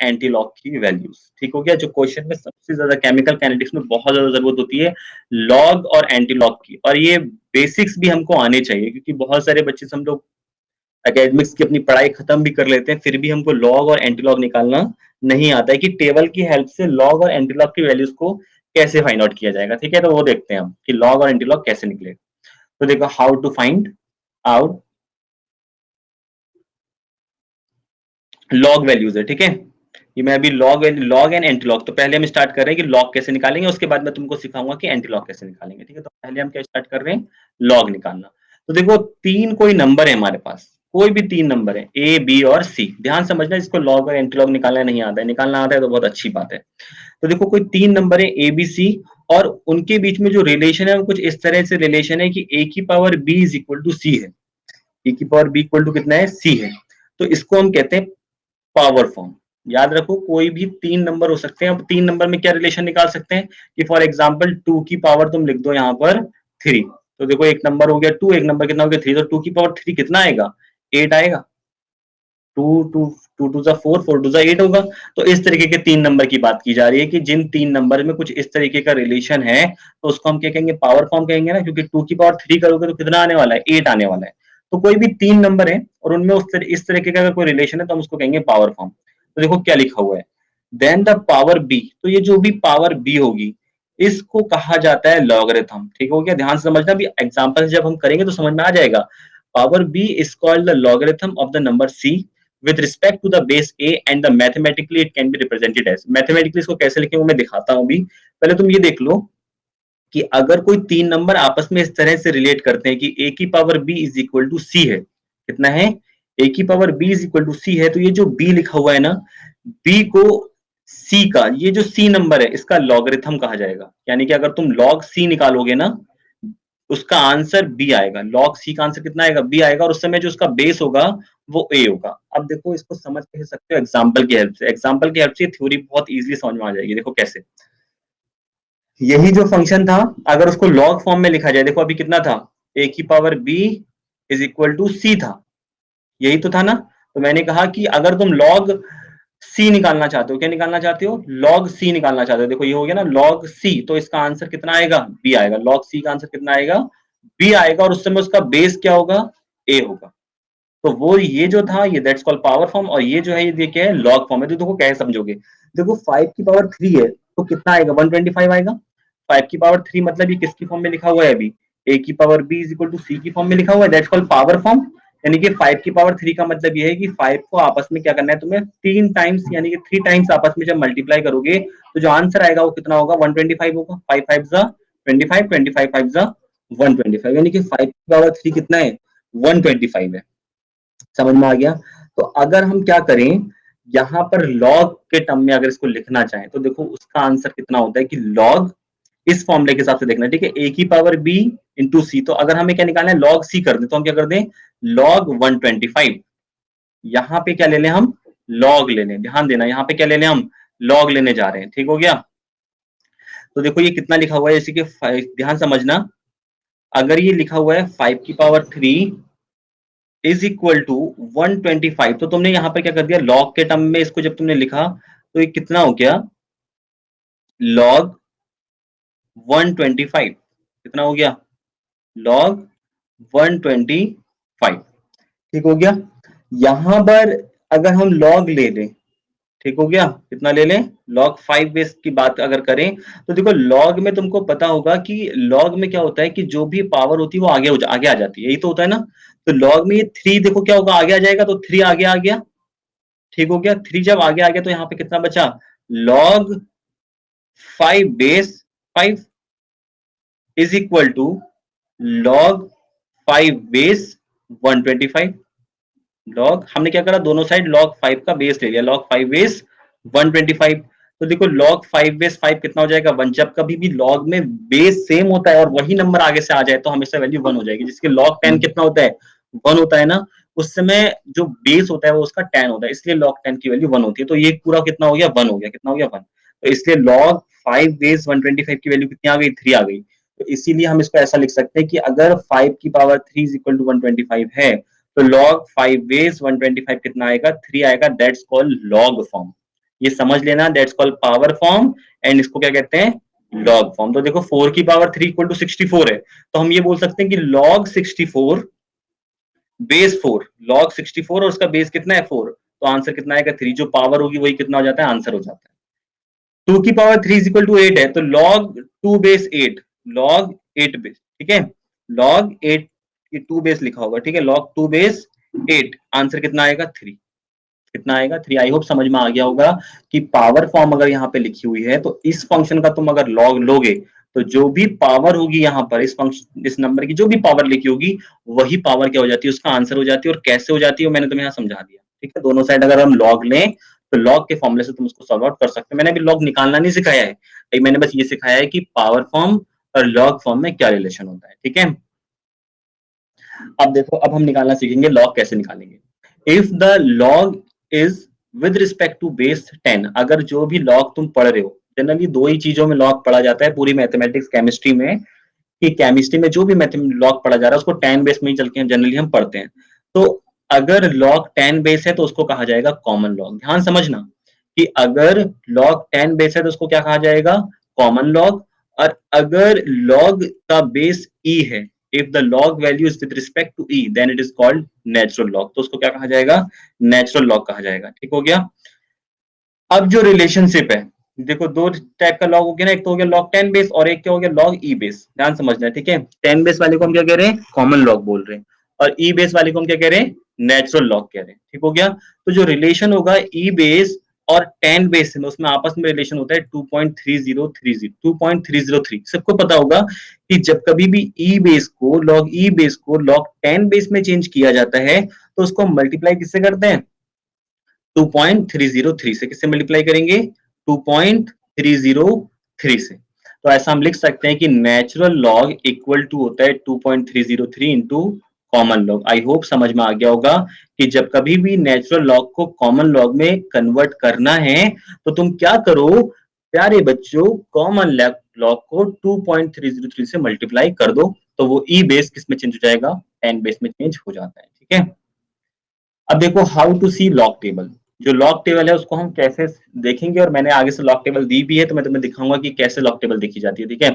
Anti log की values. ठीक हो गया। जो क्वेश्चन में सबसे ज्यादा केमिकल काइनेटिक्स में बहुत ज्यादा जरूरत होती है लॉग और एंटी लॉग की, और ये बेसिक्स भी हमको आने चाहिए, क्योंकि बहुत सारे बच्चे से हम लोग एकेडमिक्स की अपनी पढ़ाई खत्म भी कर लेते हैं, फिर भी हमको लॉग और एंटी लॉग निकालना नहीं आता है कि टेबल की हेल्प से लॉग और एंटी लॉग की वैल्यूज को कैसे फाइंड आउट किया जाएगा। ठीक है, तो वो देखते हैं हम कि लॉग और एंटी लॉग कैसे निकले। तो देखो, how to find out log values है। ठीक है, ये मैं अभी लॉग एंड एंटी लॉग, तो पहले हम स्टार्ट कर रहे हैं कि लॉग कैसे निकालेंगे, उसके बाद मैं तुमको सिखाऊंगा कि एंटी लॉग कैसे निकालेंगे। ठीक है, तो पहले हम क्या स्टार्ट कर रहे हैं, लॉग निकालना। तो देखो, तीन कोई नंबर है हमारे पास, कोई भी तीन नंबर है ए बी और सी। ध्यान समझना, इसको लॉग और एंटी लॉग निकालना नहीं आता है, निकालना आता है तो बहुत अच्छी बात है। तो देखो, कोई तीन नंबर है ए बी सी, और उनके बीच में जो रिलेशन है वो कुछ इस तरह से रिलेशन है कि ए की power B is equal to C है। ए की पावर बी इक्वल टू कितना है, सी है। तो इसको हम कहते हैं पावर फॉर्म। याद रखो, कोई भी तीन नंबर हो सकते हैं। अब तीन नंबर में क्या रिलेशन निकाल सकते हैं कि फॉर एग्जांपल टू की पावर तुम लिख दो यहाँ पर थ्री, तो देखो एक नंबर हो गया टू, एक नंबर कितना हो गया थ्री, तो टू की पावर थ्री कितना आएगा, एट आएगा। टू टू टू टू जा फोर, फोर टू जा एट होगा। तो इस तरीके के तीन नंबर की बात की जा रही है कि जिन तीन नंबर में कुछ इस तरीके का रिलेशन है, तो उसको हम क्या कहेंगे, पावर फॉर्म कहेंगे ना, क्योंकि टू की पावर थ्री करोगे तो कितना आने वाला है, एट आने वाला है। तो कोई भी तीन नंबर है और उनमें इस तरीके का कोई रिलेशन है, तो हम उसको कहेंगे पावर फॉर्म। तो देखो क्या लिखा हुआ है, देन द पावर बी, तो ये जो भी पावर बी होगी इसको कहा जाता है लॉगरिथम। ठीक हो गया, ध्यान से समझना, भी एग्जांपल जब हम करेंगे तो समझ में आ जाएगा। Power b is called the logarithm of the number c with respect to the base a, and the mathematically it can be represented as, mathematically इसको कैसे लिखेंगे वो मैं दिखाता हूं भी। पहले तुम ये देख लो कि अगर कोई तीन नंबर आपस में इस तरह से रिलेट करते हैं कि a की power b is equal to C है, कितना है, a की power b is equal to C है, तो ये जो b लिखा हुआ है ना, b को c का, ये जो c नंबर है इसका लॉगरिथम कहा जाएगा। यानी कि अगर तुम log c निकालोगे ना, उसका आंसर बी आएगा। लॉग सी का आंसर कितना आएगा, बी आएगा, और उस समय जो उसका बेस होगा वो ए होगा। अब देखो, इसको समझ के सकते हो एग्जांपल की हेल्प से, एग्जांपल की हेल्प से थ्योरी बहुत इजीली समझ में आ जाएगी। देखो कैसे, यही जो फंक्शन था अगर उसको लॉग फॉर्म में लिखा जाए, देखो अभी कितना था, ए की power B is equal to C था, यही तो था ना। तो मैंने कहा कि अगर तुम लॉग सी निकालना चाहते हो, क्या निकालना चाहते हो, लॉग सी निकालना चाहते हो, देखो ये हो गया ना लॉग सी, तो इसका आंसर कितना आएगा, बी आएगा। लॉग सी का आंसर कितना आएगा, बी आएगा, और उस समय उसका बेस क्या होगा, ए होगा। तो वो ये जो था ये दैट्स कॉल्ड पावर फॉर्म, और ये जो है ये क्या है, लॉग फॉर्म है। तो देखो कैसे समझोगे, देखो फाइव की पावर थ्री है तो कितना आएगा, 125 आएगा। फाइव की पावर थ्री मतलब ये किसकी फॉर्म में लिखा हुआ है, अभी ए की power B is equal to C की फॉर्म में लिखा हुआ है, दैट्स कॉल्ड पावर फॉर्म। यानी कि फाइव की पावर थ्री का मतलब ये है कि फाइव को आपस में क्या करना है तुम्हें, तीन टाइम्स यानी कि थ्री टाइम्स आपस में जब मल्टीप्लाई करोगे तो जो आंसर आएगा वो कितना होगा, 125 होगा। फाइव फाइव जा 25, 25 फाइव जा 125, यानी कि फाइव की पावर थ्री कितना है, 125 है। समझ में आ गया। तो अगर हम क्या करें, यहाँ पर लॉग के टर्म में अगर इसको लिखना चाहें तो देखो उसका आंसर कितना होता है कि लॉग, इस फॉर्मूले के हिसाब से देखना, ठीक है, ए की पावर बी इंटू सी। तो अगर हमें क्या निकालना है, लॉग सी कर दे, तो हम क्या कर दें, लॉग 125। यहाँ पे क्या ले लें हम, लॉग ले लें। ध्यान देना, यहाँ पे क्या ले लें हम, लॉग लेने जा रहे हैं। ठीक हो गया। तो देखो ये कितना लिखा हुआ है, जैसे कि ध्यान समझना, अगर ये लिखा हुआ है फाइव की power three is equal to 125, तो तुमने यहां पर क्या कर दिया, लॉग के टर्म में इसको जब तुमने लिखा तो ये कितना हो गया, लॉग 125, कितना हो गया, लॉग 125। ठीक हो गया। यहां पर अगर हम लॉग ले लें, ठीक हो गया, कितना ले लें, लॉग फाइव बेस की बात अगर करें, तो देखो लॉग में तुमको पता होगा कि लॉग में क्या होता है कि जो भी पावर होती है वो आगे आ जाती है, यही तो होता है ना। तो लॉग में ये थ्री देखो क्या होगा, आगे आ जाएगा, तो थ्री आगे आ गया। ठीक हो गया, थ्री जब आगे आ गया तो यहाँ पे कितना बचा, log five base five is equal to log five base 125। Log हमने क्या करा, दोनों साइड लॉग फाइव का बेस ले लिया, लॉग फाइव बेस 125। तो देखो लॉग फाइव बेस फाइव कितना हो जाएगा, वन। जब कभी भी लॉग में बेस सेम होता है और वही नंबर आगे से आ जाए तो हमेशा वैल्यू वन हो जाएगी। जिसके लॉग टेन कितना होता है, वन होता है ना, उस समय जो बेस होता है वो उसका टेन होता है, इसलिए लॉग टेन की वैल्यू वन होती है। तो ये पूरा कितना हो गया, वन हो गया, कितना हो गया, वन। तो इसलिए लॉग फाइव बेस 125 की वैल्यू कितनी आ गई, थ्री आ गई। तो इसीलिए हम इसको ऐसा लिख सकते हैं कि अगर फाइव की power three is equal to 125 है, तो log 5 बेस 125 कितना आएगा, थ्री आएगा, दैट्स कॉल्ड लॉग फॉर्म। ये समझ लेना, that's called power form and इसको क्या कहते हैं, लॉग फॉर्म। तो देखो 4 की पावर 3 इक्वल टू 64 है, तो हम ये बोल सकते हैं कि लॉग 64 बेस 4, लॉग 64 और उसका बेस कितना है 4, तो आंसर कितना आएगा 3, जो पावर होगी वही कितना हो जाता है, आंसर हो जाता है। 2 की पावर 3 इज इक्वल टू 8 है, तो log 2 बेस 8, log 8 बेस, ठीक है, log 8 की 2 बेस लिखा होगा, ठीक है, log 2 बेस 8, आंसर कितना आएगा 3, कितना आएगा 3। आई होप समझ में आ गया होगा कि पावर फॉर्म अगर यहाँ पे लिखी हुई है तो इस फंक्शन का तुम अगर लॉग लोगे तो जो भी पावर होगी यहाँ पर इस फंक्शन, इस नंबर की जो भी पावर लिखी होगी वही पावर क्या हो जाती है, उसका आंसर हो जाती है। और कैसे हो जाती है मैंने तुम्हें यहाँ समझा दिया, ठीक है। दोनों साइड अगर हम लॉग लें तो लॉग के फॉर्मूले से तुम उसको सॉल्व आउट कर सकते हो। मैंने अभी लॉग निकालना नहीं सिखाया है, मैंने बस ये सिखाया है कि पावर फॉर्म और लॉग फॉर्म में क्या रिलेशन होता है, ठीक है। अब देखो, अब हम निकालना सीखेंगे लॉग कैसे निकालेंगे। If the log is with respect to base 10, अगर जो भी लॉग तुम पढ़ रहे हो, जनरली दो ही चीजों में लॉग पढ़ा जाता है पूरी मैथमेटिक्स केमिस्ट्री में, कि केमिस्ट्री में जो भी लॉग पढ़ा जा रहा है उसको 10 बेस में ही चल के जनरली हम पढ़ते हैं। तो अगर लॉग 10 बेस है तो उसको कहा जाएगा कॉमन लॉग। ध्यान समझना कि अगर लॉग 10 बेस है तो उसको क्या कहा जाएगा, कॉमन लॉग। और अगर लॉग का बेस ई है, if the log value is with respect to E then it is called natural log, तो उसको क्या कहा जाएगा, नेचुरल लॉग कहा जाएगा। ठीक हो गया। अब जो रिलेशनशिप है, देखो दो टाइप का लॉग हो गया ना, एक तो हो गया लॉग 10 बेस और एक क्या हो गया लॉग ई बेस। ध्यान समझना है, ठीक है। 10 बेस वाले को हम क्या कह रहे हैं, कॉमन लॉग बोल रहे हैं, और ई बेस वाले को हम क्या कह रहे हैं, नेचुरल लॉग कह रहे हैं। ठीक हो गया। तो जो रिलेशन होगा ई बेस और 10 बेस में, उसमें आपस में रिलेशन होता है 2.3030, 2.303। सबको पता होगा कि जब कभी भी ई बेस को लॉग 10 बेस में चेंज किया जाता है तो उसको मल्टीप्लाई किससे करते हैं, 2.303 से। किससे मल्टीप्लाई करेंगे, 2.303 से। तो ऐसा हम लिख सकते हैं कि नेचुरल लॉग इक्वल टू होता है 2.303 into common log. I hope समझ में आ गया होगा कि जब कभी भी नेचुरल लॉग को कॉमन लॉग में कन्वर्ट करना है तो तुम क्या करो प्यारे बच्चों, कॉमन लॉग को 2.303 से मल्टीप्लाई कर दो, तो वो ई बेस किस में चेंज हो जाएगा, 10 बेस में चेंज हो जाता है। ठीक है। अब देखो how to see log table. जो लॉग टेबल है उसको हम कैसे देखेंगे, और मैंने आगे से लॉग टेबल दी भी है तो मैं तुम्हें दिखाऊंगा कि कैसे लॉग टेबल देखी जाती है। ठीक है।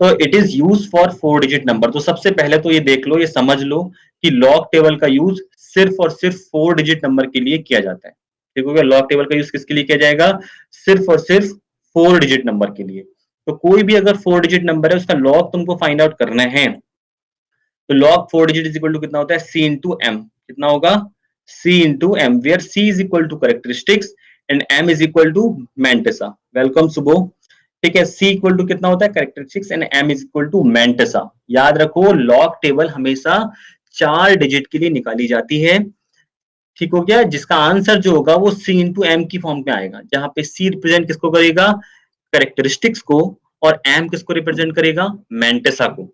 तो it is use for 4 digit number. तो सबसे पहले तो ये देख लो, ये समझ लो कि लॉग टेबल का यूज सिर्फ और सिर्फ 4 डिजिट नंबर के लिए किया जाता है। ठीक हो गया। लॉग टेबल का यूज किसके लिए किया जाएगा, सिर्फ और सिर्फ 4 डिजिट नंबर के लिए। तो कोई भी अगर 4 डिजिट नंबर है उसका लॉग तुमको फाइंड आउट करना है तो log 4 digit is equal to कितना होता है, c इंटू एम। कितना होगा, c into M, where c is equal to characteristics and m is equal to mantissa. Welcome Subho. ठीक है। c इक्वल टू कितना होता है, characteristics, and m is equal to mantissa. याद रखो लॉग टेबल हमेशा 4 डिजिट के लिए निकाली जाती है। ठीक हो गया। जिसका आंसर जो होगा वो c इंटू एम की फॉर्म में आएगा, जहां पे c रिप्रेजेंट किसको करेगा, करेक्टरिस्टिक्स को, और m किसको रिप्रेजेंट करेगा, मैंटेसा को।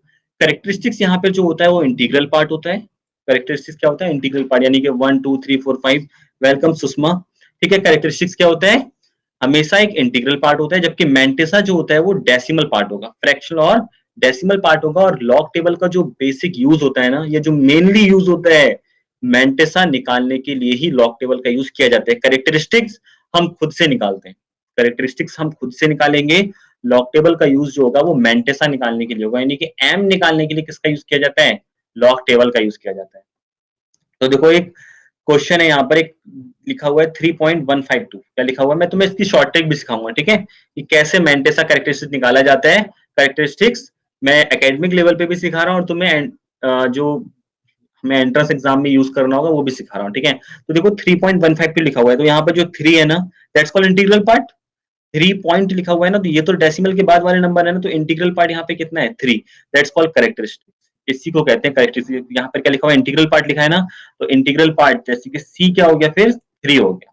करेक्टरिस्टिक्स यहाँ पे जो होता है वो इंटीग्रल पार्ट होता है। करेक्टरिस्टिक्स क्या होता है, इंटीग्रल पार्ट, यानी कि 1 2 3 4 5। वेलकम सुषमा। ठीक है। करेक्टरिस्टिक्स क्या होता है, हमेशा एक इंटीग्रल पार्ट होता है, जबकि मैंटेसा जो होता है वो डेसिमल पार्ट होगा, फ्रैक्शनल और डेसिमल पार्ट होगा। और लॉग टेबल का जो बेसिक यूज होता है ना, ये जो मेनली यूज होता है मैंटेसा निकालने के लिए ही लॉग टेबल का यूज किया जाता है। करेक्टरिस्टिक्स हम खुद से निकालते हैं, करेक्टरिस्टिक्स हम खुद से निकालेंगे। लॉग टेबल का यूज जो होगा वो मैंटेसा निकालने के लिए होगा, यानी कि एम निकालने के लिए किसका यूज किया जाता है, लॉग टेबल का यूज किया जाता है। तो देखो एक क्वेश्चन है यहाँ पर, एक लिखा हुआ है 3.152, क्या लिखा हुआ है, मैं तुम्हें इसकी शॉर्ट ट्रिक भी सिखाऊंगा। ठीक है, कि कैसे मैंटेसा कैरेक्टरिस्टिक्स निकाला जाता है। कैरेक्टरिस्टिक्स मैं एकेडमिक लेवल पे भी सिखा रहा हूँ और तुम्हें जो हमें एंट्रेंस एग्जाम में यूज करना होगा वो भी सिखा रहा हूँ। ठीक है। तो देखो 3.152 लिखा हुआ है, तो यहाँ पर जो 3 है ना, that's called integral part. 3 point लिखा हुआ है ना, तो ये तो डेसिमल के बाद वाले नंबर है ना, तो इंटीग्रल पार्ट यहाँ पे कितना है, 3। That's called characteristic. इसी को कहते हैं कैरेक्टरिस्टिक। यहाँ पर क्या लिखा हुआ है, इंटीग्रल पार्ट लिखा है ना, तो इंटीग्रल पार्ट जैसे कि सी क्या हो गया, फिर 3 हो गया।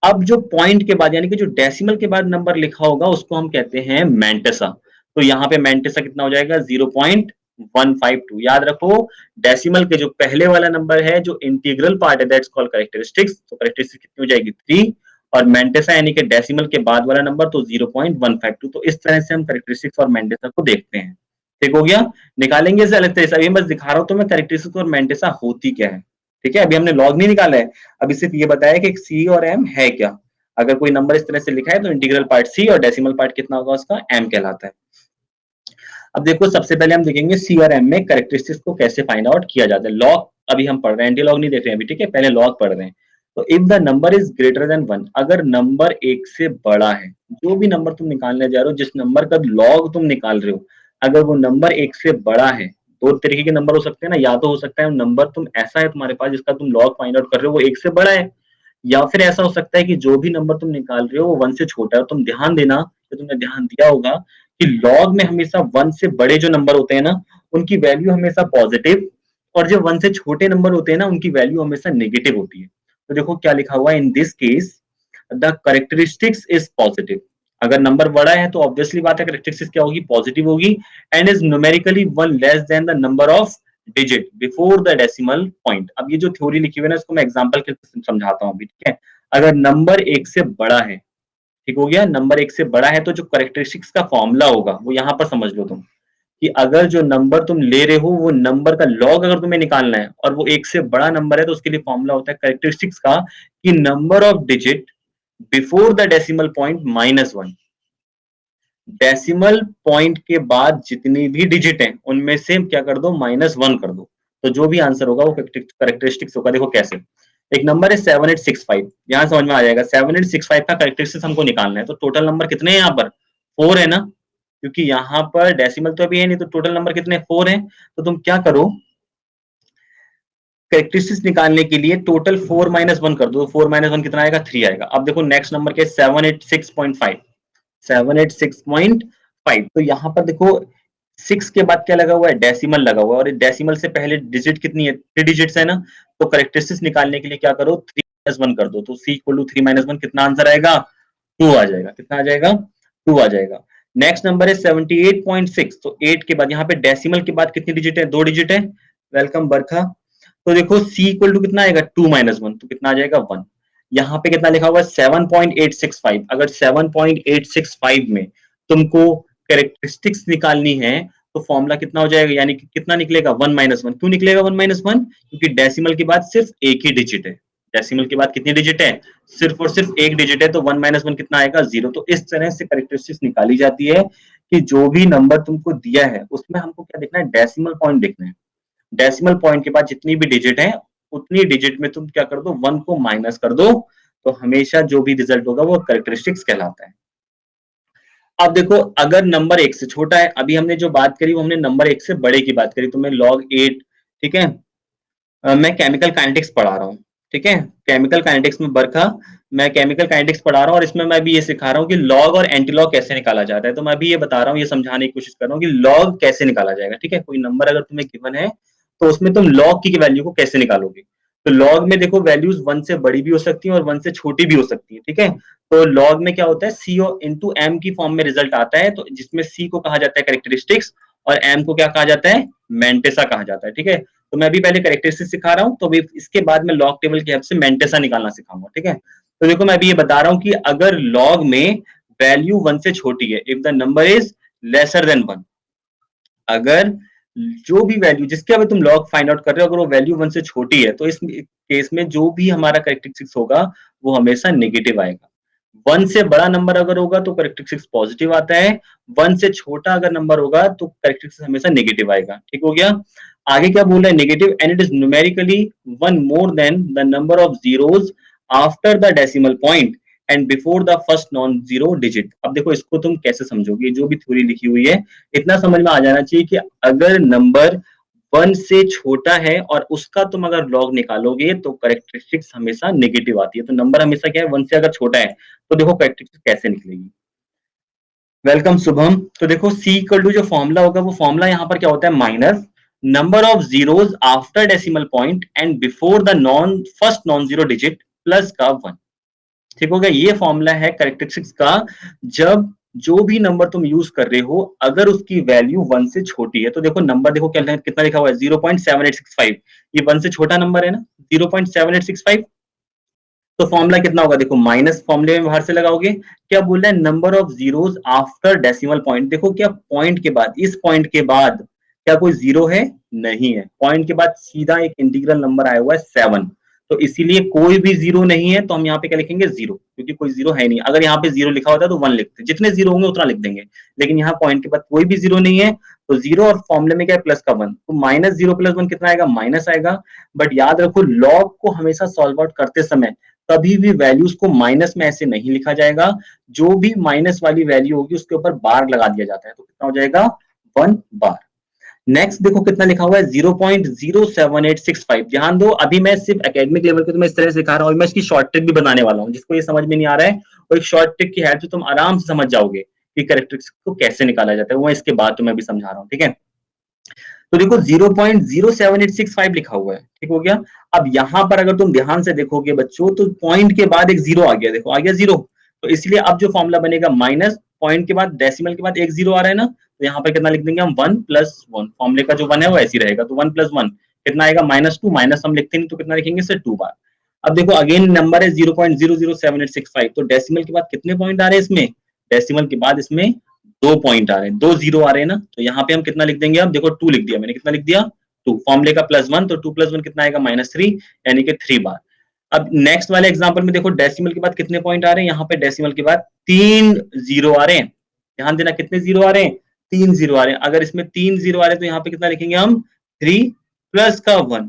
अब जो पॉइंट के बाद यानी कि जो डेसिमल के बाद नंबर लिखा होगा उसको हम कहते हैं मैंटेसा। तो यहाँ पे मैंटेसा कितना हो जाएगा, 0.152। याद रखो डेसिमल के जो पहले वाला नंबर है जो इंटीग्रल पार्ट है, दैट्स कॉल्ड कैरेक्टरिस्टिक्स। तो कैरेक्टरिस्टिक कितनी हो जाएगी, 3। और मैंटेसा यानी कि डेसिमल के बाद वाला नंबर तो 0.152। तो इस तरह से हम कैरेक्टरिस्टिक्स और मैंटेसा को देखते हैं। ठीक हो गया। निकालेंगे इसे अलग तरह से, अभी मैं बस दिखा रहा हूं तो मैं कैरेक्टरिस्टिक्स और मैंटेसा होती क्या है। ठीक है। अभी हमने लॉग नहीं निकाला है, अभी सिर्फ ये बताया कि सी और एम है क्या। अगर कोई नंबर इस तरह से लिखा है तो इंटीग्रल पार्ट सी और डेसिमल पार्ट कितना होगा उसका m कहलाता है। अब देखो सबसे पहले हम देखेंगे सी और एम में कैरेक्टरिस्टिक्स को कैसे फाइंड आउट किया जाता है। लॉग अभी हम पढ़ रहे हैं, एंटी लॉग नहीं देख रहे हैं अभी, ठीक है, पहले लॉग पढ़ रहे हैं। तो if the number is greater than 1, अगर नंबर एक से बड़ा है, जो भी नंबर तुम निकालने जा रहे हो, जिस नंबर का लॉग तुम निकाल रहे हो, अगर वो नंबर एक से बड़ा है, दो तरीके के नंबर हो सकते हैं ना, या तो हो सकता है नंबर तुम ऐसा है तुम्हारे पास जिसका तुम लॉग फाइंड आउट कर रहे हो वो एक से बड़ा है, या फिर ऐसा हो सकता है कि जो भी नंबर तुम निकाल रहे हो वो 1 से छोटा है। तुम ध्यान देना, कि तुमने ध्यान दिया होगा कि लॉग में हमेशा 1 से बड़े जो नंबर होते हैं ना, उनकी वैल्यू हमेशा पॉजिटिव, और जो 1 से छोटे नंबर होते हैं ना, उनकी वैल्यू हमेशा नेगेटिव होती है। तो देखो क्या लिखा हुआ है, in this case the characteristics is positive. अगर नंबर बड़ा है तो ऑब्वियसली बात है करेक्टरिस्टिक्स क्या होगी, पॉजिटिव होगी, and is numerically 1 less than the number of digit before the decimal point. अब ये जो थ्योरी लिखी हुई है ना, इसको मैं एग्जांपल के समझाता हूँ अभी, ठीक है। अगर नंबर एक से बड़ा है, ठीक हो गया, नंबर एक से बड़ा है, तो जो करेक्टरिस्टिक्स का फॉर्मूला होगा वो यहां पर समझ लो तुम, कि अगर जो नंबर तुम ले रहे हो वो नंबर का लॉग अगर तुम्हें निकालना है और वो एक से बड़ा नंबर है, तो उसके लिए फॉर्मूला होता है करेक्टरिस्टिक्स का, कि number of digit before the decimal point -1। Decimal point के बाद जितनी भी डिजिट है उनमें से क्या कर दो, -1 कर दो। तो जो भी आंसर होगा वो करेक्टरिस्टिक्स होगा। देखो कैसे, एक नंबर है 7865, यहां समझ में आ जाएगा 7865 का करेक्टरिस्टिक्स हमको निकालना है। तो टोटल नंबर कितने हैं यहाँ पर, 4 है ना, क्योंकि यहाँ पर डेसिमल तो अभी है नहीं, तो टोटल नंबर कितने, 4 है। तो तुम क्या करो, कैरेक्टरिस्टिक्स निकालने के लिए टोटल 4 -1 कर दो, 4 -1 कितना आएगा, 3 आएगा। अब देखो नेक्स्ट नंबर के 786.5, 786.5, तो यहाँ पर देखो 6 के बाद क्या लगा हुआ है, डेसिमल लगा हुआ है, और डेसिमल से पहले डिजिट कितनी है, 3 डिजिट्स है ना। तो करेक्टरिस्टिक्स निकालने के लिए क्या करो, 3 -1 कर दो, तो c इक्वल टू 3 -1 कितना आंसर आएगा, 2 आ जाएगा। कितना आ जाएगा, 2 आ जाएगा। नेक्स्ट नंबर है 78.6, तो 8 के बाद यहाँ पे डेसिमल के बाद कितनी डिजिट है, 2 डिजिट है। वेलकम बरखा। तो देखो c इक्वल टू कितना आएगा, 2 -1, तो कितना आ जाएगा, 1। यहाँ पे कितना लिखा हुआ है, 7.865, अगर 7.865 में तुमको कैरेक्टरिस्टिक्स निकालनी है, तो फॉर्मूला कितना हो जाएगा, यानी कि कितना निकलेगा, 1 -1। क्यों निकलेगा 1 -1, क्योंकि डेसिमल के बाद सिर्फ एक ही डिजिट है। डेसिमल के बाद कितनी डिजिट है, सिर्फ और सिर्फ एक डिजिट है, तो 1 -1 कितना आएगा, 0। तो इस तरह से कैरेक्टरिस्टिक्स निकाली जाती है, कि जो भी नंबर तुमको दिया है उसमें हमको क्या देखना है, डेसिमल पॉइंट देखना है। डेसिमल पॉइंट के बाद जितनी भी डिजिट है उतनी डिजिट में तुम क्या कर दो, 1 को माइनस कर दो, तो हमेशा जो भी रिजल्ट होगा वो कैरेक्टरिस्टिक्स कहलाता है। अब देखो अगर नंबर एक से छोटा है, अभी हमने जो बात करी वो हमने नंबर एक से बड़े की बात करी, तो मैं log 8, ठीक है। मैं केमिकल काइनेटिक्स पढ़ा रहा हूँ, ठीक है, केमिकल काइनेटिक्स में बरखा, मैं केमिकल काइनेटिक्स पढ़ा रहा हूँ, और इसमें मैं भी ये सिखा रहा हूँ कि लॉग और एंटी लॉग कैसे निकाला जाता है। तो मैं भी ये बता रहा हूँ, ये समझाने की कोशिश कर रहा हूँ कि लॉग कैसे निकाला जाएगा, ठीक है। कोई नंबर अगर तुम्हें गिवन है तो उसमें तुम लॉग की वैल्यू को कैसे निकालोगे। तो लॉग में देखो वैल्यूज 1 से बड़ी भी हो सकती है और 1 से छोटी भी हो सकती है, ठीक है। तो लॉग में क्या होता है, सी इंटू एम की फॉर्म में रिजल्ट आता है, तो जिसमें सी को कहा जाता है कैरेक्टरिस्टिक्स और एम को क्या कहा जाता है, मेंटेसा कहा जाता है, ठीक है। तो मैं भी पहले कैरेक्टरिस्टिक्स सिखा रहा हूँ, तो इसके बाद में लॉग टेबल की हेल्प से मेंटेसा निकालना सिखाऊंगा, ठीक है। तो देखो मैं भी ये बता रहा हूँ कि अगर लॉग में वैल्यू 1 से छोटी है, if the number is lesser than 1, अगर जो भी वैल्यू जिसके अभी तुम लॉग फाइंड आउट कर रहे हो, अगर वो वैल्यू 1 से छोटी है, तो इस केस में जो भी हमारा कैरेक्टरिस्टिक्स होगा वो हमेशा नेगेटिव आएगा। 1 से बड़ा नंबर अगर होगा तो कैरेक्टरिस्टिक्स पॉजिटिव आता है, 1 से छोटा अगर नंबर होगा तो कैरेक्टरिस्टिक्स हमेशा नेगेटिव आएगा, ठीक हो गया। आगे क्या बोल रहा है, negative and it is numerically 1 more than the number of zeros after the decimal point and before the first non zero digit. अब देखो इसको तुम कैसे समझोगे, जो भी थ्योरी लिखी हुई है इतना समझ में आ जाना चाहिए कि अगर नंबर 1 से छोटा है और उसका तुम अगर लॉग निकालोगे तो कैरेक्टरिस्टिक्स हमेशा नेगेटिव आती है। तो नंबर हमेशा क्या है, 1 से अगर छोटा है, तो देखो कैरेक्टरिस्टिक्स कैसे निकलेगी। वेलकम शुभम। तो देखो सी इक्वल टू जो फॉर्मूला होगा, वो फॉर्मूला यहाँ पर क्या होता है, minus number of zeros after decimal point and before the non first non zero digit plus का 1, ठीक हो गया। ये फॉर्मूला है कैरेक्टरिस्टिक्स का, जब जो भी नंबर तुम यूज कर रहे हो अगर उसकी वैल्यू 1 से छोटी है। तो देखो नंबर देखो क्या कितना लिखा हुआ है, 0.7865, ये 1 से छोटा नंबर है ना, 0.7865। तो फॉर्मूला कितना होगा, देखो माइनस फॉर्मूले में बाहर से लगाओगे, क्या बोल रहा है, number of zeros after decimal point. देखो क्या पॉइंट के बाद, इस पॉइंट के बाद क्या कोई जीरो है, नहीं है, पॉइंट के बाद सीधा एक इंटीग्रल नंबर आया हुआ है 7। तो इसीलिए कोई भी जीरो नहीं है तो हम यहाँ पे क्या लिखेंगे जीरो, क्योंकि कोई जीरो है नहीं। अगर यहाँ पे जीरो लिखा होता तो 1 लिखते, जितने जीरो होंगे उतना लिख देंगे, लेकिन यहाँ पॉइंट के बाद कोई भी जीरो नहीं है तो जीरो, और फॉर्मूले में क्या है प्लस का 1, तो माइनस जीरो प्लस 1 कितना आएगा, माइनस आएगा। बट याद रखो लॉग को हमेशा सॉल्व आउट करते समय कभी भी वैल्यूज को माइनस में ऐसे नहीं लिखा जाएगा, जो भी माइनस वाली वैल्यू होगी उसके ऊपर बार लगा दिया जाता है, तो कितना हो जाएगा 1 बार। नेक्स्ट देखो कितना लिखा हुआ है 0.07865। ध्यान दो, अभी मैं सिर्फ एकेडमिक लेवल पे तुम्हें इस तरह से सिखा रहा हूं, मैं इसकी शॉर्ट ट्रिक भी बताने वाला हूं, जिसको ये समझ में नहीं आ रहा है और एक शॉर्ट ट्रिक की हेल्प से तुम आराम से समझ जाओगे कि कैरेक्टरिस्टिक्स को कैसे निकाला जाता है, वो इसके बाद तुम्हें भी समझा रहा हूँ, ठीक है। तो देखो 0.07865 लिखा हुआ है, ठीक हो गया। अब यहां पर अगर तुम ध्यान से देखोगे बच्चों तो पॉइंट के बाद एक जीरो आ गया, देखो आ गया जीरो, तो इसलिए अब जो फॉर्मूला बनेगा माइनस पॉइंट के बाद डेसिमल के बाद एक जीरो आ रहा है ना, तो यहाँ पर कितना लिख देंगे हम 1+1, फॉर्मूले का जो 1 है वो ऐसे रहेगा, तो 1+1 कितना आएगा -2, माइनस हम लिखते नहीं तो कितना लिखेंगे सिर्फ 2 बार। अब देखो अगेन नंबर है 0.00785, तो डेसिमल के बाद कितने पॉइंट आ रहे हैं इसमें, डेसिमल के बाद इसमें 2 पॉइंट आ रहे हैं, 2 जीरो आ रहे हैं ना, तो यहाँ पे हम कितना लिख देंगे, अब देखो 2 लिख दिया मैंने, कितना लिख दिया 2, फॉर्मूले का +1, तो 2+1 कितना आएगा -3, यानी कि 3 बार। अब नेक्स्ट वाले एग्जांपल में देखो डेसिमल के बाद कितने पॉइंट आ रहे हैं, यहाँ पे डेसिमल के बाद 3 जीरो आ रहे हैं, ध्यान देना कितने जीरो आ रहे हैं, 3 जीरो आ रहे हैं। अगर इसमें 3 जीरो आ रहे हैं तो यहाँ पे कितना लिखेंगे हम 3 प्लस का 1,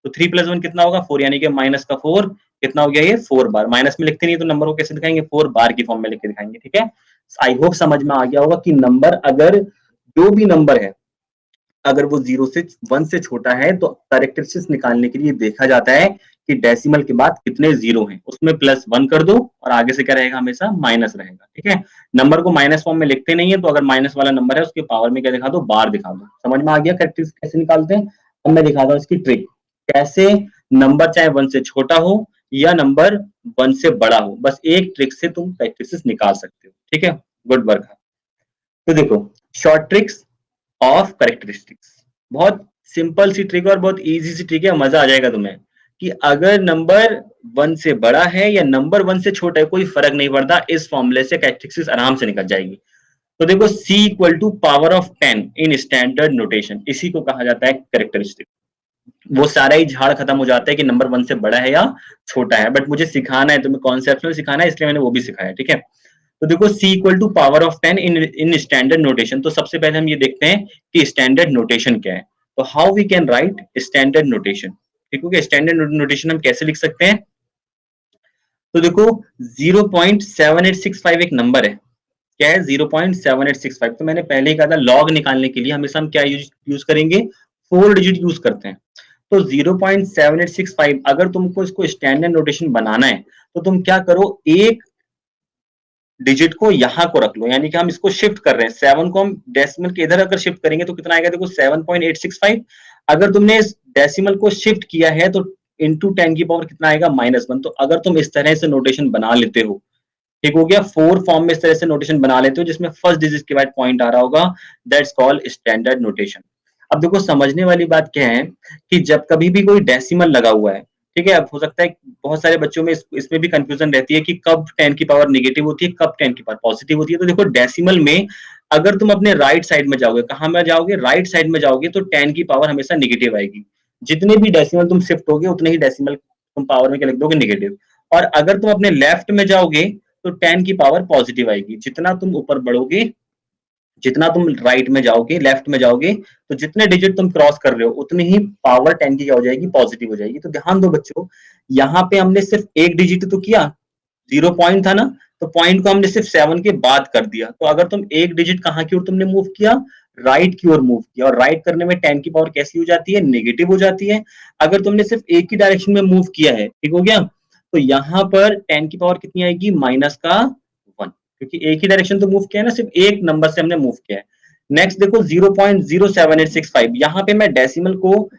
तो 3+1 कितना होगा 4, यानी कि माइनस का 4 कितना हो गया ये 4 बार। माइनस में लिखते नहीं तो नंबर को कैसे दिखाएंगे, 4 बार की फॉर्म में लिख के दिखाएंगे, ठीक है। आई होप समझ में आ गया होगा कि नंबर अगर जो भी नंबर है अगर वो 0 से 1 से छोटा है तो कैरेक्टरिस्टिक्स निकालने के लिए देखा जाता है कि डेसिमल के बाद कितने जीरो हैं, उसमें +1 कर दो और आगे से क्या रहेगा हमेशा माइनस रहेगा, ठीक है। नंबर को माइनस फॉर्म में लिखते नहीं है, तो अगर माइनस वाला नंबर है उसके पावर में क्या दिखा दो, बार दिखा दो। समझ में आ गया कैरेक्टरिस्टिक्स कैसे निकालते हैं। अब मैं दिखाता हूँ इसकी ट्रिक, कैसे नंबर चाहे 1 से छोटा हो या नंबर 1 से बड़ा हो, बस एक ट्रिक से तुम कैरेक्टरिस्टिक्स निकाल सकते हो, ठीक है। Good work. तो देखो शॉर्ट ट्रिक्स ऑफ कैरेक्टरिस्टिक्स, बहुत सिंपल सी ट्रिक और बहुत इजी सी ट्रिक है, मजा आ जाएगा तुम्हें कि अगर नंबर 1 से बड़ा है या नंबर 1 से छोटा है कोई फर्क नहीं पड़ता, इस फॉर्मूले से कैरेक्टरिस्टिक्स आराम से निकल जाएगी। तो देखो c equal to power of 10 in standard notation, इसी को कहा जाता है कैरेक्टरिस्टिक। वो सारा ही झाड़ खत्म हो जाता है कि नंबर 1 से बड़ा है या छोटा है, बट मुझे सिखाना है तुम्हें, कॉन्सेप्ट सिखाना है, इसलिए मैंने वो भी सिखाया, ठीक है। तो देखो c equal to power of 10 in standard notation, तो सबसे पहले हम ये देखते हैं कि स्टैंडर्ड नोटेशन क्या है। तो how we can write standard notation, ठीक है। स्टैंडर्ड नोटेशन हम कैसे लिख सकते हैं, तो देखो 0.7865 एक नंबर है, क्या है 0.7865, तो मैंने पहले ही कहा था लॉग निकालने के लिए हमेशा हम क्या यूज करेंगे, 4 डिजिट यूज करते हैं। तो 0.7865 अगर तुमको इसको स्टैंडर्ड नोटेशन बनाना है तो तुम क्या करो, एक डिजिट को यहां को रख लो, यानी कि हम इसको शिफ्ट कर रहे हैं, 7 को हम डेसिमल के इधर अगर शिफ्ट करेंगे तो कितना आएगा, देखो 7.865। अगर तुमने इस डेसिमल को शिफ्ट किया है तो इंटू 10 की पावर कितना आएगा -1। तो अगर तुम इस तरह से नोटेशन बना लेते हो, ठीक हो गया, 4 फॉर्म में इस तरह से नोटेशन बना लेते हो जिसमें फर्स्ट डिजिट के बाद पॉइंट आ रहा होगा, दैट्स कॉल्ड स्टैंडर्ड नोटेशन। अब देखो समझने वाली बात क्या है कि जब कभी भी कोई डेसिमल लगा हुआ है, ठीक है, अब हो सकता है बहुत सारे बच्चों में इसमें भी कंफ्यूजन रहती है कि कब 10 की पावर नेगेटिव होती है, कब 10 की पावर पॉजिटिव होती है। तो देखो डेसिमल में अगर तुम अपने राइट साइड में जाओगे, कहां में जाओगे, राइट साइड में जाओगे, तो 10 की पावर हमेशा नेगेटिव आएगी। जितने भी डेसिमल तुम शिफ्ट होगे उतने ही डेसिमल तुम पावर में क्या लिख दोगे, नेगेटिव। और अगर तुम अपने लेफ्ट में जाओगे तो 10 की पावर पॉजिटिव आएगी। जितना तुम ऊपर बढ़ोगे, जितना तुम राइट में जाओगे, लेफ्ट में जाओगे, तो जितने डिजिट तुम क्रॉस कर रहे हो उतनी ही पावर 10 की क्या हो जाएगी, पॉजिटिव हो जाएगी। तो ध्यान दो बच्चों, यहाँ पे हमने सिर्फ एक डिजिट तो किया, 0 पॉइंट था ना, तो पॉइंट को हमने सिर्फ 7 के बाद कर दिया। तो अगर तुम एक डिजिट कहाँ की ओर तुमने मूव किया, राइट की ओर मूव किया, और राइट करने में 10 की पावर कैसी हो जाती है, नेगेटिव हो जाती है। अगर तुमने सिर्फ एक ही डायरेक्शन में मूव किया है, ठीक हो गया, तो यहाँ पर 10 की पावर कितनी आएगी, -1, क्योंकि एक ही डायरेक्शन तो मूव किया है ना, सिर्फ एक नंबर से हमने मूव किया है। नेक्स्ट देखो 0.07865, यहाँ पे मैं डेसिमल को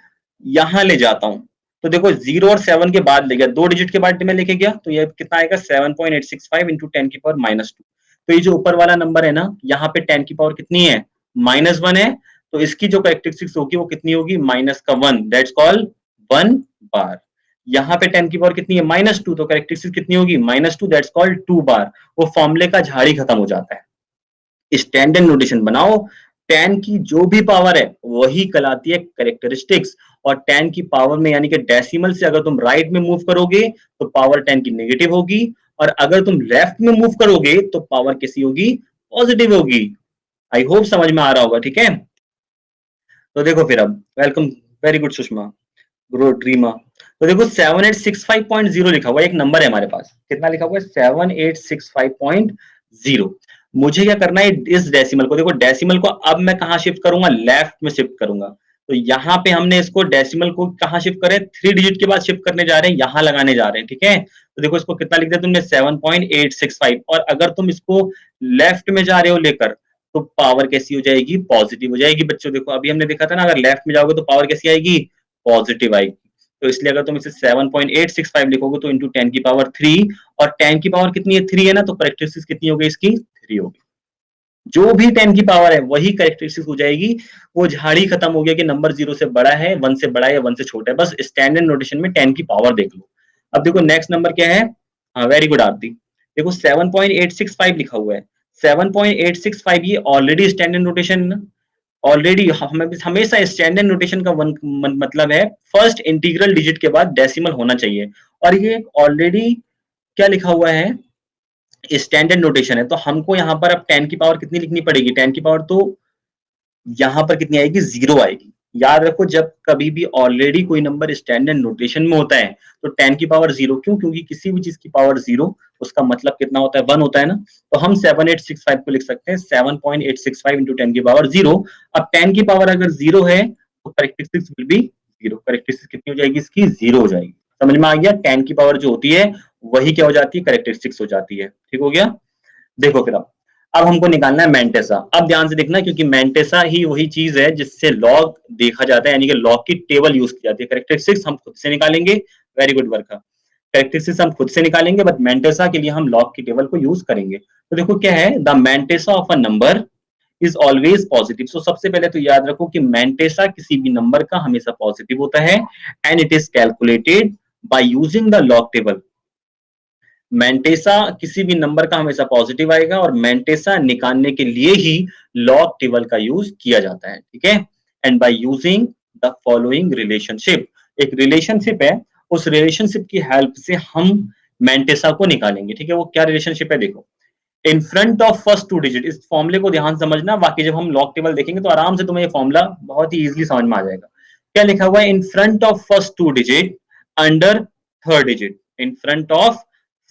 यहां ले जाता हूं, तो देखो 0 और 7 के बाद ले गया, 2 डिजिट के बाद में लेके गया, तो ये कितना आएगा 7.865 इंटू 10 की पावर -2। तो ये जो ऊपर वाला नंबर है ना, यहाँ पे 10 की पावर कितनी है, -1 है, तो इसकी जो कैरेक्टरिस्टिक्स होगी वो कितनी होगी, -1, दैट्स कॉल्ड 1 बार। यहाँ पे 10 की पावर कितनी है, -2, तो कैरेक्टरिस्टिक्स कितनी होगी, -2, दैट्स कॉल्ड 2 बार। वो फॉर्मूले का झाड़ ही खत्म हो जाता है। स्टैंडर्ड नोटेशन बनाओ, 10 की जो भी पावर है वही कहलाती है कैरेक्टरिस्टिक्स, और 10 की पावर में यानी कि डेसिमल से अगर तुम राइट में मूव करोगे तो पावर 10 की नेगेटिव होगी, और अगर तुम लेफ्ट में मूव करोगे तो पावर कैसी होगी, पॉजिटिव होगी। आई होप समझ में आ रहा होगा, ठीक है। तो देखो फिर अब वेलकम, वेरी गुड सुषमा, ग्रो ड्रीमा। तो देखो 7865.0 लिखा हुआ है, एक नंबर है हमारे पास, कितना लिखा हुआ है 7865.0। मुझे क्या करना है, इस डेसिमल को, देखो डेसिमल को अब मैं कहां शिफ्ट करूंगा, लेफ्ट में शिफ्ट करूंगा। तो यहाँ पे हमने इसको डेसिमल को कहां शिफ्ट करें, 3 डिजिट के बाद शिफ्ट करने जा रहे हैं, यहां लगाने जा रहे हैं, ठीक है। तो देखो इसको कितना लिख दिया तुमने 7.865, और अगर तुम इसको लेफ्ट में जा रहे हो लेकर तो पावर कैसी हो जाएगी, पॉजिटिव हो जाएगी। बच्चों देखो अभी हमने देखा था ना, अगर लेफ्ट में जाओगे तो पावर कैसी आएगी, पॉजिटिव आएगी। तो इसलिए अगर तुम इसे 7.865 लिखोगे तो इंटू 10 की पावर 3, और 10 की पावर कितनी है, 3 है ना, तो करेक्टरिस्टिक्स कितनी हो गई इसकी, 3 होगी। जो भी 10 की पावर है वही करेक्टरिस्टिक्स हो जाएगी। वो झाड़ी खत्म हो गया कि नंबर 0 से बड़ा है, 1 से बड़ा है या 1 से छोटा है, बस स्टैंडर्ड नोटेशन में 10 की पावर देख लो। अब देखो नेक्स्ट नंबर क्या है, हाँ वेरी गुड आरती, देखो 7.865 लिखा हुआ है। 7.865 ये ऑलरेडी स्टैंडर्ड नोटेशन, ऑलरेडी हमेशा स्टैंडर्ड नोटेशन का मतलब है फर्स्ट इंटीग्रल डिजिट के बाद डेसिमल होना चाहिए, और ये ऑलरेडी क्या लिखा हुआ है, स्टैंडर्ड नोटेशन है। तो हमको यहाँ पर अब 10 की पावर कितनी लिखनी पड़ेगी, 10 की पावर तो यहाँ पर कितनी आएगी, 0 आएगी। याद रखो जब कभी भी ऑलरेडी कोई नंबर स्टैंडर्ड नोटेशन में होता है तो 10 की पावर 0, क्यों, क्योंकि किसी भी चीज की पावर 0 उसका मतलब कितना होता है, 1 होता है ना। तो हम 7865 को लिख सकते हैं 7.865 इंटू 10 की पावर 0। अब 10 की पावर अगर 0 है तो करेक्टरिस्टिक्स विल बी 0, करेक्टरिस्टिक्स कितनी हो जाएगी इसकी, 0 हो जाएगी। समझ में आ गया, 10 की पावर जो होती है वही क्या हो जाती है, करेक्टरिस्टिक्स हो जाती है, ठीक हो गया। देखो फिर अब हमको निकालना है मेंटेसा। अब ध्यान से देखना क्योंकि मेंटेसा ही वही चीज है जिससे लॉग देखा जाता है, यानी कि लॉग की टेबल यूज की जाती है। करेक्टरिस्टिक्स हम खुद से निकालेंगे, वेरी गुड वर्क, करेक्टरिस्टिक्स हम खुद से निकालेंगे, बट मेंटेसा के लिए हम लॉग की टेबल को यूज करेंगे। तो देखो क्या है, the mantissa of a number is always positive. So सबसे पहले तो याद रखो कि मेंटेसा किसी भी नंबर का हमेशा पॉजिटिव होता है, and it is calculated by using the log table. Mantissa किसी भी नंबर का हमेशा पॉजिटिव आएगा, और मेंटेसा निकालने के लिए ही लॉग टेबल का यूज किया जाता है, ठीक है। And bye using the following relationship, एक रिलेशनशिप है, उस रिलेशनशिप की हेल्प से हम मेंटेसा को निकालेंगे, ठीक है। वो क्या रिलेशनशिप है, देखो in front of first 2 digit, इस फॉर्मूले को ध्यान समझना, बाकी जब हम लॉग टेबल देखेंगे तो आराम से तुम्हें ये फॉर्मूला बहुत ही इजीली समझ में आ जाएगा। क्या लिखा हुआ है, in front of first 2 digit under third digit, in front of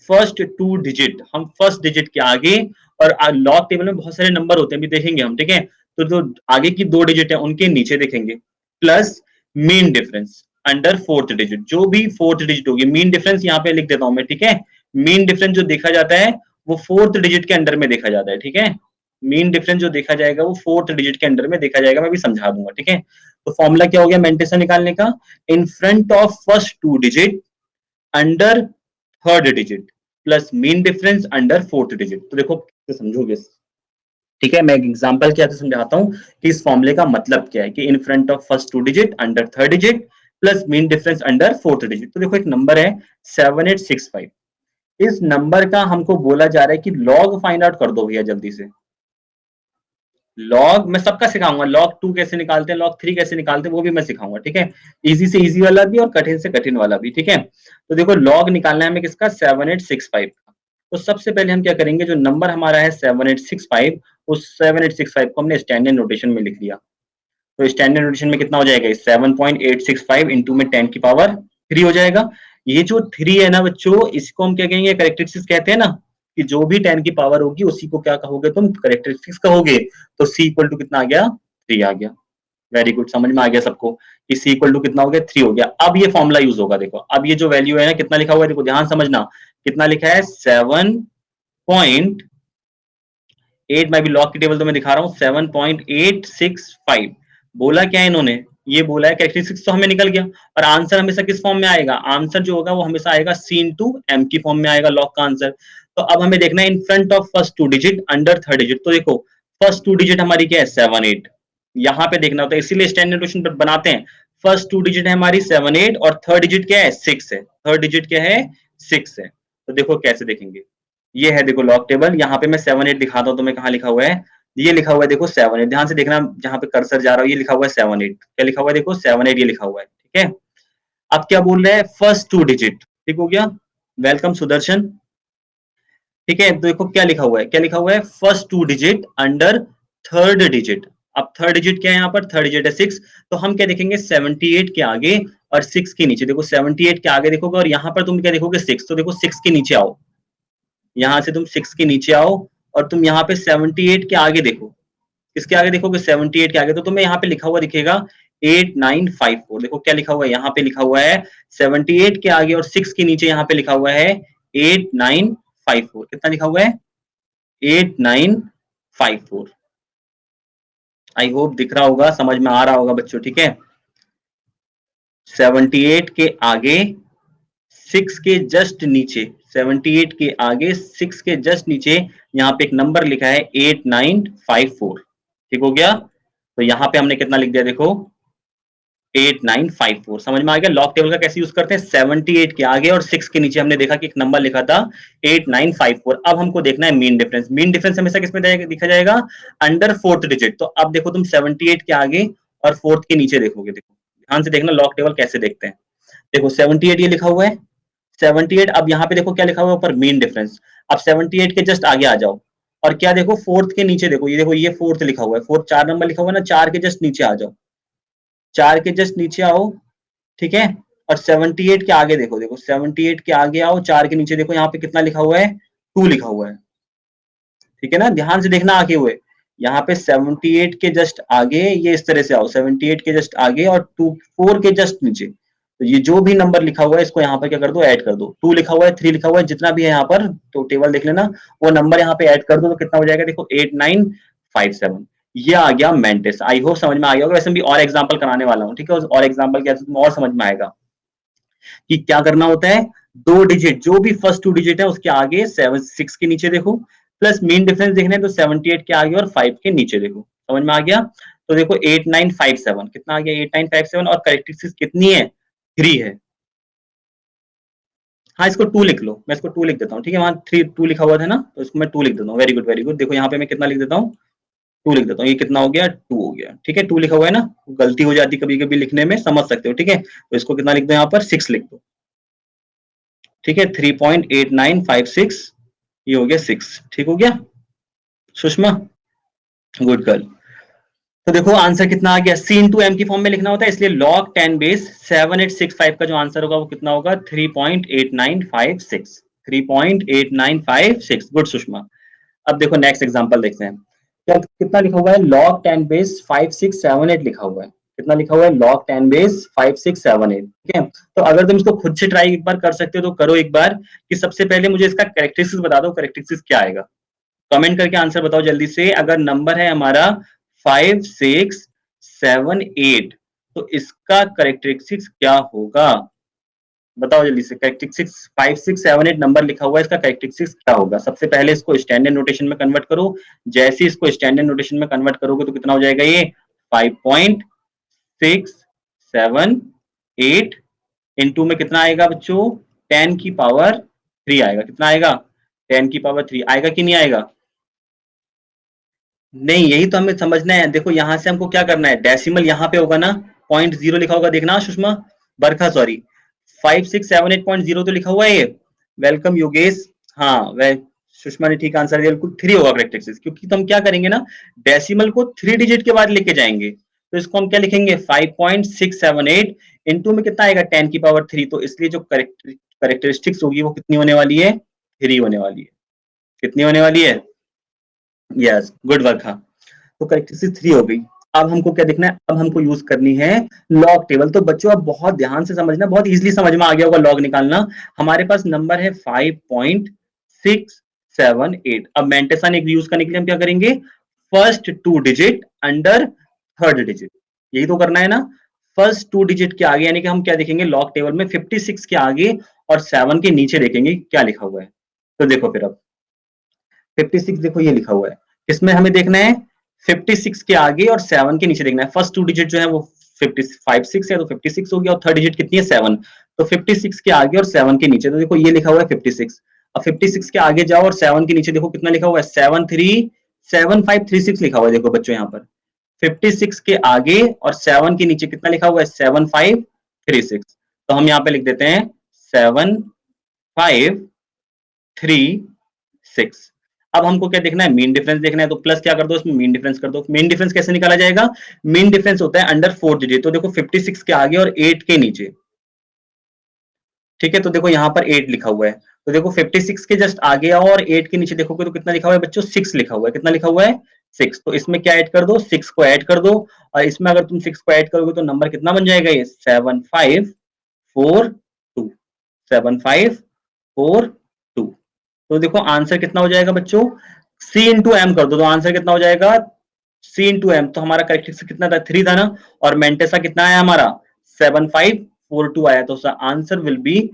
first 2 digit, हम फर्स्ट डिजिट के आगे, और लॉग टेबल में बहुत सारे नंबर होते हैं, अभी देखेंगे हम, ठीक है। तो जो आगे की 2 डिजिट है उनके नीचे देखेंगे, plus mean difference under fourth digit, जो भी फोर्थ डिजिट होगी, मीन डिफरेंस यहाँ पे लिख देता हूं मैं, ठीक है। मीन डिफरेंस जो देखा जाता है वो फोर्थ डिजिट के अंडर में देखा जाता है, ठीक है। मीन डिफरेंस जो देखा जाएगा वो फोर्थ डिजिट के अंडर में देखा जाएगा, मैं भी समझा दूंगा, ठीक है। तो फॉर्मूला क्या हो गया मेंटेसा निकालने का, in front of first 2 digit under third digit plus mean difference under fourth digit. तो देखो समझोगे, ठीक है। मैं एक एग्जांपल क्या समझाता हूं कि इस फॉर्मूले का मतलब क्या है, कि in front of first 2 digit under third digit plus mean difference under fourth digit. तो देखो एक नंबर है 7865, इस नंबर का हमको बोला जा रहा है कि लॉग फाइंड आउट कर दो भैया जल्दी से। लॉग मैं सबका सिखाऊंगा, लॉग 2 कैसे निकालते हैं, लॉग 3 कैसे निकालते हैं, वो भी मैं सिखाऊंगा, ठीक है। इजी से इजी वाला भी और कठिन से कठिन वाला भी, ठीक है। तो देखो लॉग निकालना है हमें किसका, 7865 का। तो सबसे पहले हम क्या करेंगे, जो नंबर हमारा है 7865, उस 7865 को हमने स्टैंडर्ड नोटेशन में लिख लिया। तो स्टैंडर्ड नोटेशन में कितना हो जाएगा, 7.865 इंटू में 10 की पावर 3 हो जाएगा। ये जो 3 है ना बच्चों, इसको हम क्या कहेंगे, करेक्टरिस्टिक्स कहते हैं ना, कि जो भी 10 की पावर होगी उसी को क्या कहोगे तुम, करेक्टरिस्टिक्स कहोगे। तो सी इक्वल टू कितना आ गया, 3 आ गया। वेरी गुड, समझ में आ गया सबको कि सी इक्वल टू कितना हो गया, 3 हो गया। अब ये फॉर्मूला यूज होगा, देखो अब ये जो वैल्यू है ना, कितना लिखा हुआ है, देखो ध्यान समझना, कितना लिखा है 7.8, मैं भी लॉग की टेबल तो मैं दिखा रहा हूँ, 7.865। बोला क्या है इन्होंने, ये बोला है कैरेक्टरिस्टिक्स तो हमें निकल गया, और आंसर हमेशा किस फॉर्म में आएगा, आंसर जो होगा वो हमेशा आएगा सी इंटू एम की फॉर्म में आएगा लॉग का आंसर। तो अब हमें देखना है in front of first 2 digit under third digit. तो देखो फर्स्ट 2 डिजिट हमारी क्या है, 78, यहाँ पे देखना होता है, इसीलिए स्टैंडर्ड नोटेशन बनाते हैं। फर्स्ट 2 डिजिट है हमारी 78, और थर्ड डिजिट क्या है, 6 है, थर्ड डिजिट क्या है, 6 है। तो देखो कैसे देखेंगे, ये है देखो लॉग टेबल, यहाँ पे मैं 78 दिखाता हूँ तुम्हें कहाँ लिखा हुआ है, ये लिखा हुआ है देखो 7 8, ध्यान से देखना जहां पे कर्सर जा रहा है, ये लिखा हुआ है 7 8, क्या लिखा हुआ है देखो 7 8 ये लिखा हुआ है, ठीक है। अब क्या बोल रहे हैं, फर्स्ट 2 डिजिट, ठीक हो गया। वेलकम सुदर्शन, ठीक है। तो देखो क्या लिखा हुआ है, क्या लिखा हुआ है, first 2 digit under third digit. अब थर्ड डिजिट क्या है, यहाँ पर थर्ड डिजिट है 6, तो हम क्या देखेंगे 78 के आगे और 6 के नीचे। देखो 78 के आगे देखोगे और यहाँ पर तुम क्या देखोगे 6, तो देखो 6 के नीचे आओ, यहाँ से तुम 6 के नीचे आओ और तुम यहाँ पे 78 के आगे देखो। इसके आगे देखोगे 78 के आगे, तो तुम्हें यहाँ पे लिखा हुआ दिखेगा 8954। देखो क्या लिखा हुआ है, यहाँ पे लिखा हुआ है 78 के आगे और 6 के नीचे यहाँ पे लिखा हुआ है 8954। कितना लिखा हुआ है, 8954। आई होप दिख रहा होगा, समझ में आ रहा होगा बच्चों, ठीक है। 78 के आगे 6 के जस्ट नीचे, 78 के आगे 6 के जस्ट नीचे यहाँ पे एक नंबर लिखा है 8954, ठीक हो गया। तो यहाँ पे हमने कितना लिख दिया देखो 8954। समझ में आ गया लॉग टेबल का कैसे यूज करते हैं। 78 के आगे और 6 के नीचे हमने देखा कि एक नंबर लिखा था 8954। अब हमको देखना है मीन डिफरेंस। मीन डिफरेंस हमेशा किसमें दिखा जाएगा, अंडर फोर्थ डिजिट। तो अब देखो तुम 78 के आगे और फोर्थ के नीचे देखोगे, देखो ध्यान से देखना लॉग टेबल कैसे देखते हैं। देखो 78 ये लिखा हुआ है 78, अब यहाँ पे देखो क्या लिखा हुआ है ऊपर मीन डिफरेंस। अब 78 के जस्ट आगे आ जाओ और क्या देखो फोर्थ के नीचे देखो, ये देखो ये फोर्थ लिखा हुआ है, फोर्थ 4 नंबर लिखा हुआ है ना, 4 के जस्ट नीचे आ जाओ, 4 के जस्ट नीचे आओ, ठीक है। और 78 के आगे देखो, देखो 78 के आगे आओ, 4 के नीचे देखो यहाँ पे कितना लिखा हुआ है 2 लिखा हुआ है, ठीक है ना। ध्यान से देखना आगे हुए, यहाँ पे 78 के जस्ट आगे ये इस तरह से आओ, 78 के जस्ट आगे और 4 के जस्ट नीचे। तो ये जो भी नंबर लिखा हुआ है इसको यहाँ पर क्या कर दो, ऐड कर दो। 2 लिखा हुआ है, 3 लिखा हुआ है, जितना भी है यहाँ पर तो टेबल देख लेना, वो नंबर यहाँ पे ऐड कर दो तो कितना हो जाएगा देखो 8957। ये आ गया मेंटिस। आई होप समझ में आ गया होगा। वैसे भी और एग्जांपल कराने वाला हूँ, ठीक है। और एग्जांपल क्या और समझ में आएगा कि क्या करना होता है। 2 डिजिट जो भी फर्स्ट 2 डिजिट है उसके आगे 6 के नीचे देखो, प्लस मीन डिफरेंस देखना है तो 78 के आगे और 5 के नीचे देखो। समझ में आ गया। तो देखो 8957 कितना आ गया 8957, और करेक्टरिस्टिक्स कितनी है 3 है। हाँ इसको 2 लिख लो, मैं इसको 2 लिख देता हूँ, ठीक है। वहां 2 लिखा हुआ था ना, तो इसको मैं 2 लिख देता हूँ। Very good very good. देखो यहाँ पे मैं कितना लिख देता हूँ 2 लिख देता हूँ। ये कितना हो गया 2 हो गया, ठीक है। 2 लिखा हुआ है ना, गलती हो जाती कभी कभी लिखने में, समझ सकते हो, ठीक है। तो इसको कितना लिख दो यहाँ पर 6 लिख दो, ठीक है। 3.8956 ये हो गया 6, ठीक हो गया सुषमा, गुड गर्ल। तो देखो आंसर कितना आ गया, सी इंटू एम की फॉर्म में लिखना होता है, इसलिए log 10 बेस 7865 का जो आंसर होगा वो कितना होगा 3.8956, 3.8956। गुड सुषमा। अब देखो नेक्स्ट एग्जांपल देखते हैं। क्या कितना लिखा हुआ है, log 10 बेस 5678 लिखा हुआ है। कितना लिखा हुआ है, log 10 बेस 5678, ठीक है। तो अगर तुम इसको खुद से ट्राई एक बार कर सकते हो तो करो एक बार, कि सबसे पहले मुझे इसका कैरेक्टरिस्टिक्स बता दो, कैरेक्टरिस्टिक्स क्या आएगा। कमेंट करके आंसर बताओ जल्दी से। अगर नंबर है हमारा 5678 तो इसका कैरेक्टरिस्टिक्स क्या होगा, बताओ जल्दी से। कैरेक्टरिस्टिक्स 5678 नंबर लिखा हुआ है, इसका कैरेक्टरिस्टिक्स क्या होगा। सबसे पहले इसको स्टैंडर्ड नोटेशन में कन्वर्ट करो। जैसे इसको स्टैंडर्ड नोटेशन में कन्वर्ट करोगे तो कितना हो जाएगा, ये 5.678 इंटू में कितना आएगा बच्चों 10 की पावर 3 आएगा। कितना आएगा 10 की पावर 3 आएगा कि नहीं आएगा। नहीं यही तो हमें समझना है। देखो यहां से हमको क्या करना है, डेसिमल यहाँ पे होगा ना, 0.0 लिखा होगा, देखना सुषमा बरखा, सॉरी 5678.0 तो लिखा हुआ है ये। वेलकम योगेश। हाँ वे सुषमा ने ठीक आंसर दिया, बिल्कुल 3 होगा करेक्ट एक्सिस, क्योंकि तो हम क्या करेंगे ना, डेसिमल को 3 डिजिट के बाद लेके जाएंगे। तो इसको हम क्या लिखेंगे 5.678 इंटू में कितना आएगा 10 की पावर 3, तो इसलिए जो करेक्टरिस्टिक्स होगी वो कितनी होने वाली है 3 होने वाली है। कितनी होने वाली है, यस गुड वर्क। हाँ तो करेक्टरिस्टिक्स 3 हो गई। अब हमको क्या देखना है, अब हमको यूज करनी है लॉग टेबल। तो बच्चों अब बहुत ध्यान से समझना, बहुत इजीली समझ में आ गया होगा लॉग निकालना। हमारे पास नंबर है 5.678। अब मेंटेसन एक यूज करने के लिए हम क्या करेंगे, first 2 digit under third digit, यही तो करना है ना। फर्स्ट 2 डिजिट के आगे यानी कि हम क्या देखेंगे लॉग टेबल में 56 के आगे और 7 के नीचे देखेंगे क्या लिखा हुआ है। तो देखो फिर अब 56 देखो ये लिखा हुआ है, इसमें हमें देखना है 56 के आगे और 7 के नीचे देखना है। फर्स्ट 2 डिजिट जो है वो 56 है तो 56 हो गया, और थर्ड डिजिट कितनी है 7, तो 56 के आगे और 7 के नीचे। तो देखो ये लिखा हुआ है 56। अब 56 के आगे जाओ और 7 के नीचे देखो कितना लिखा हुआ है 7 3 7536 लिखा हुआ है, देखो बच्चों यहाँ पर 56 के आगे और 7 के नीचे कितना लिखा हुआ है, 7536। तो हम यहाँ पे लिख देते हैं 7536। अब हमको क्या देखना है, मीन डिफरेंस देखना है, तो प्लस क्या कर दो, इसमें मीन डिफरेंस कर दो। मीन डिफरेंस कैसे निकाला जाएगा, मीन डिफरेंस होता है अंडर 4 डिजिट। तो देखो 56 के आगे और 8 के नीचे, ठीक है। तो देखो यहाँ पर 8 लिखा हुआ है, तो देखो 56 के जस्ट आगे आओ और 8 के नीचे देखोगे तो कितना लिखा हुआ है बच्चों, 6 लिखा हुआ है। कितना लिखा हुआ है, 6। तो इसमें क्या ऐड कर दो, 6 को ऐड कर दो, और इसमें अगर तुम 6 को ऐड करोगे तो नंबर कितना बन जाएगा, ये 7542, 7542। तो देखो आंसर कितना हो जाएगा बच्चों, C इंटू एम कर दो, तो आंसर कितना हो जाएगा, C इंटू एम। तो हमारा करेक्टरिस्टिक कितना था, 3 था ना, और मेंटेसा कितना आया हमारा, 7542 आया। तो आंसर विल बी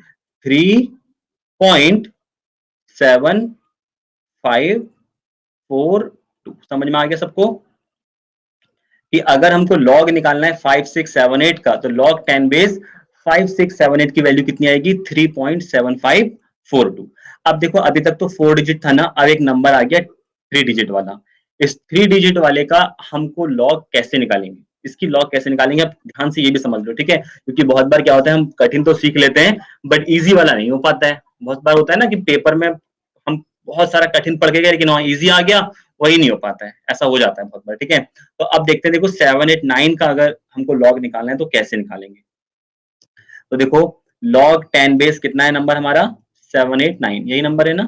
3.7542। समझ में आ गया सबको, कि अगर हमको लॉग निकालना है 5678 का, तो लॉग 10 बेस 5678 की वैल्यू कितनी आएगी, 3.7542। अब देखो अभी तक तो 4 डिजिट था ना, अब एक नंबर आ गया 3 डिजिट वाला। इस 3 डिजिट वाले का हमको लॉग कैसे निकालेंगे, इसकी लॉग कैसे निकालेंगे, आप ध्यान से ये भी समझ लो, ठीक है। क्योंकि बहुत बार क्या होता है, हम कठिन तो सीख लेते हैं बट इजी वाला नहीं हो पाता है। बहुत बार होता है ना कि पेपर में हम बहुत सारा कठिन पढ़ के गए, लेकिन हाँ इजी आ गया, वही नहीं हो पाता है, ऐसा हो जाता है बहुत बार, ठीक है। तो अब देखते हैं, देखो 789 का अगर हमको लॉग निकालना है तो कैसे निकालेंगे। तो देखो लॉग 10 बेस कितना है नंबर हमारा, 789, यही नंबर है ना,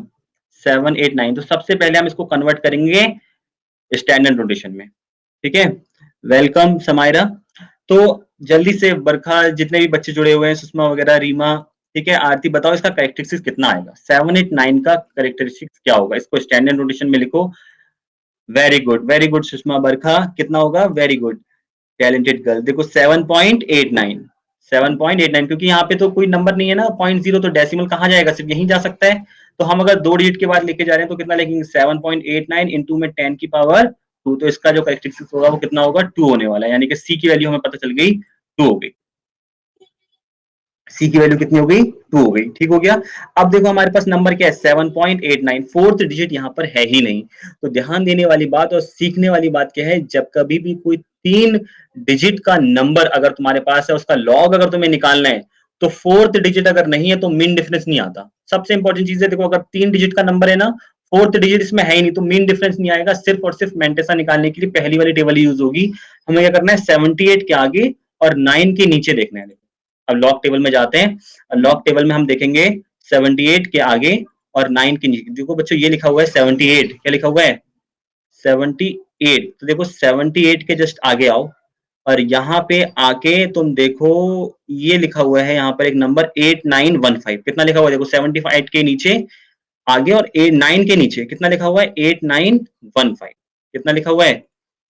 789। तो सबसे पहले हम इसको कन्वर्ट करेंगे स्टैंडर्ड नोटेशन में, ठीक है। वेलकम समायरा। तो जल्दी से बरखा, जितने भी बच्चे जुड़े हुए हैं, सुषमा वगैरह, रीमा, ठीक है, आरती, बताओ इसका कैरेक्टरिस्टिक्स कितना आएगा, 789 का कैरेक्टरिस्टिक्स क्या होगा, इसको स्टैंडर्ड नोटेशन में लिखो। वेरी गुड सुषमा बरखा, कितना होगा, वेरी गुड टैलेंटेड गर्ल। देखो 7.89, 7.89, क्योंकि यहाँ पे तो कोई नंबर नहीं है ना, 0.0, तो डेसिमल कहाँ जाएगा, सिर्फ यहीं जा सकता है। तो हम अगर 2 डिजिट के बाद लेके जा रहे हैं तो कितना लिखेंगे, 7.89 इंटू में 10 की पावर 2। तो इसका जो कैरेक्टरिस्टिक्स होगा वो कितना होगा, 2 होने वाला है, यानी कि सी की वैल्यू हमें पता चल गई, 2 हो गई। सी की वैल्यू कितनी हो गई, 2 हो गई, ठीक हो गया। अब देखो हमारे पास नंबर क्या है, 7.89, फोर्थ डिजिट यहाँ पर है ही नहीं। तो ध्यान देने वाली बात और सीखने वाली बात क्या है, जब कभी भी कोई 3 डिजिट का नंबर अगर तुम्हारे पास है, उसका लॉग अगर तुम्हें निकालना है, तो फोर्थ डिजिट अगर नहीं है तो मीन डिफरेंस नहीं आता। सबसे इंपॉर्टेंट चीज है, देखो अगर 3 डिजिट का नंबर है ना, फोर्थ डिजिट इसमें है ही नहीं, तो मीन डिफरेंस नहीं आएगा। सिर्फ और सिर्फ मेंटेसा निकालने के लिए पहली वाली टेबल यूज होगी। हमें क्या करना है, 78 के आगे और 9 के नीचे देखना है। अब लॉग टेबल में जाते हैं, लॉग टेबल में हम देखेंगे 78 के आगे और 9 के नीचे। देखो बच्चों ये लिखा हुआ है 78, क्या लिखा हुआ है, 78। तो देखो 78 के जस्ट आगे आओ और यहाँ पे आके तुम देखो ये लिखा हुआ है यहाँ पर एक नंबर 8915। कितना लिखा हुआ है, देखो 75 के नीचे आगे और 9 के नीचे कितना लिखा हुआ है, 8915। कितना लिखा हुआ है,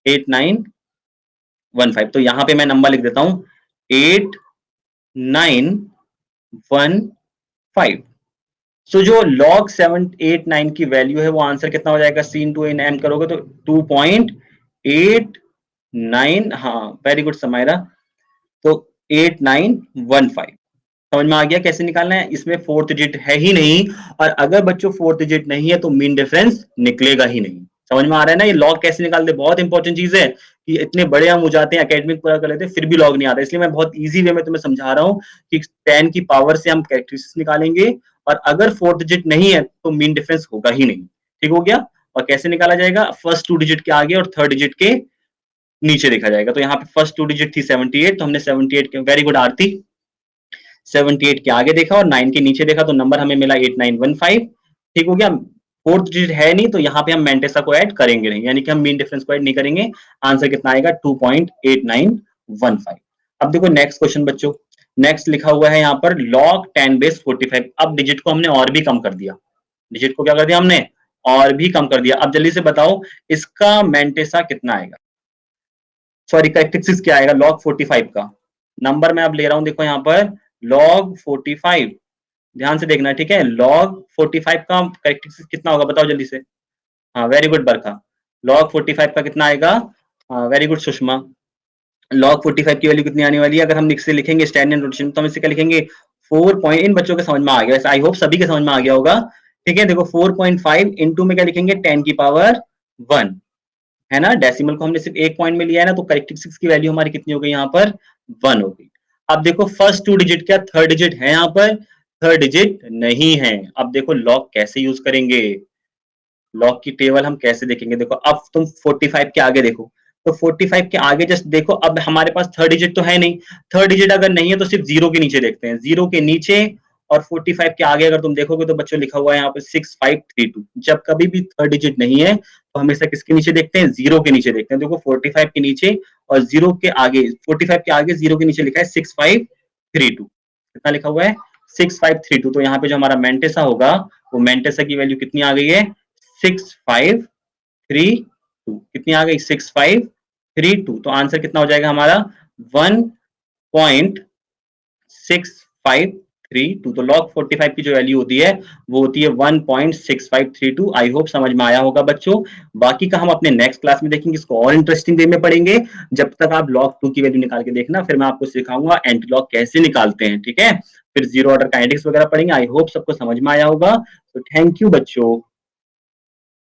8915। तो यहाँ पे मैं नंबर लिख देता हूँ 8915। सो जो log 789 की वैल्यू है वो आंसर कितना हो जाएगा, सी इंटू एन एम करोगे तो 2.89। हाँ वेरी गुड समायरा, तो 8915। समझ में आ गया कैसे निकालना है, इसमें फोर्थ डिजिट है ही नहीं, और अगर बच्चों फोर्थ डिजिट नहीं है तो मीन डिफरेंस निकलेगा ही नहीं। समझ में आ रहा है ना, ये लॉग कैसे निकालते, बहुत इंपॉर्टेंट चीज है। कि इतने बड़े हम हो जाते हैं, एकेडमिक पूरा कर लेते हैं, फिर भी लॉग नहीं आता, इसलिए मैं बहुत इजी वे में तुम्हें समझा रहा हूँ कि 10 की पावर से हम कैरेक्टरिस्टिक्स निकालेंगे, और अगर फोर्थ डिजिट नहीं है तो मीन डिफरेंस होगा ही नहीं। ठीक हो गया। और कैसे निकाला जाएगा, फर्स्ट 2 डिजिट के आगे और थर्ड डिजिट के नीचे देखा जाएगा। तो यहाँ पे फर्स्ट 2 डिजिट थी 78, तो हमने 78 के, वेरी गुड आरती, 78 के आगे देखा और 9 के नीचे देखा, तो नंबर हमें मिला 8915। ठीक हो गया। फोर्थ डिजिट है नहीं तो यहाँ पे हम मेंटेसा को ऐड करेंगे नहीं, यानी कि हम मीन डिफरेंस को ऐड नहीं करेंगे। आंसर कितना आएगा, 2.8915। अब देखो नेक्स्ट क्वेश्चन बच्चों, नेक्स्ट लिखा हुआ है यहाँ पर log 10 बेस 45। अब डिजिट को हमने और भी कम कर दिया, डिजिट को क्या कर दिया हमने, और भी कम कर दिया। अब जल्दी से बताओ इसका मेंटेसा कितना आएगा, सॉरी कैरेक्टरिस्टिक्स क्या आएगा log 45 का। नंबर मैं अब ले रहा हूं, देखो यहाँ पर log 45, ध्यान से देखना ठीक है। log 45 का कैरेक्टरिस्टिक्स कितना होगा, बताओ जल्दी से। हाँ वेरी गुड बरखा, log 45 का कितना आएगा, हाँ वेरी गुड सुषमा। log 45 की वैल्यू कितनी आने वाली है, अगर हम से लिखेंगे स्टैंडर्ड नोटेशन, तो हम इससे क्या लिखेंगे 4 पॉइंट, इन बच्चों के समझ में आ गया, आई होप सभी के समझ में आ गया होगा। ठीक है, देखो 4.5 इंटू में क्या लिखेंगे 10 की पावर 1, है ना, डेसिमल को हमने सिर्फ एक पॉइंट में लिया है ना, तो करेक्टरिस्टिक्स की वैल्यू हमारी कितनी हो गई यहाँ पर 1 हो गई। अब देखो फर्स्ट 2 डिजिट क्या थर्ड डिजिट है यहाँ पर, थर्ड डिजिट नहीं है। अब देखो लॉग कैसे यूज करेंगे, लॉग की टेबल हम कैसे देखेंगे, देखो अब तुम 45 के आगे देखो, तो 45 के आगे जस्ट देखो, अब हमारे पास थर्ड डिजिट तो है नहीं, थर्ड डिजिट अगर नहीं है तो सिर्फ जीरो के नीचे देखते हैं, जीरो के नीचे और 45 के आगे अगर तुम देखोगे तो बच्चों लिखा हुआ है यहाँ पे 6532। जब कभी भी थर्ड डिजिट नहीं है तो हमेशा किसके नीचे देखते हैं, जीरो के नीचे देखते हैं। देखो 45 के नीचे और जीरो के आगे, 45 के आगे जीरो के नीचे लिखा है 6532, कितना लिखा हुआ है 6532। तो यहाँ पे जो हमारा मेंटेसा होगा वो मेंटेसा की वैल्यू कितनी आ गई है 6532, कितनी आ गई 6532। तो आंसर कितना हो जाएगा हमारा 1.6532। तो log 45 की जो वैल्यू होती है वो होती है 1.6532। आई होप समझ में आया होगा बच्चों। बाकी का हम अपने नेक्स्ट क्लास में देखेंगे, इसको और इंटरेस्टिंग वे में पढ़ेंगे। जब तक आप log 2 की वैल्यू निकाल के देखना, फिर मैं आपको सिखाऊंगा एंटी लॉग कैसे निकालते हैं, ठीक है। फिर जीरो ऑर्डर काइनेटिक्स वगैरह पढ़ेंगे। आई होप सबको समझ में आया होगा। तो थैंक यू बच्चों।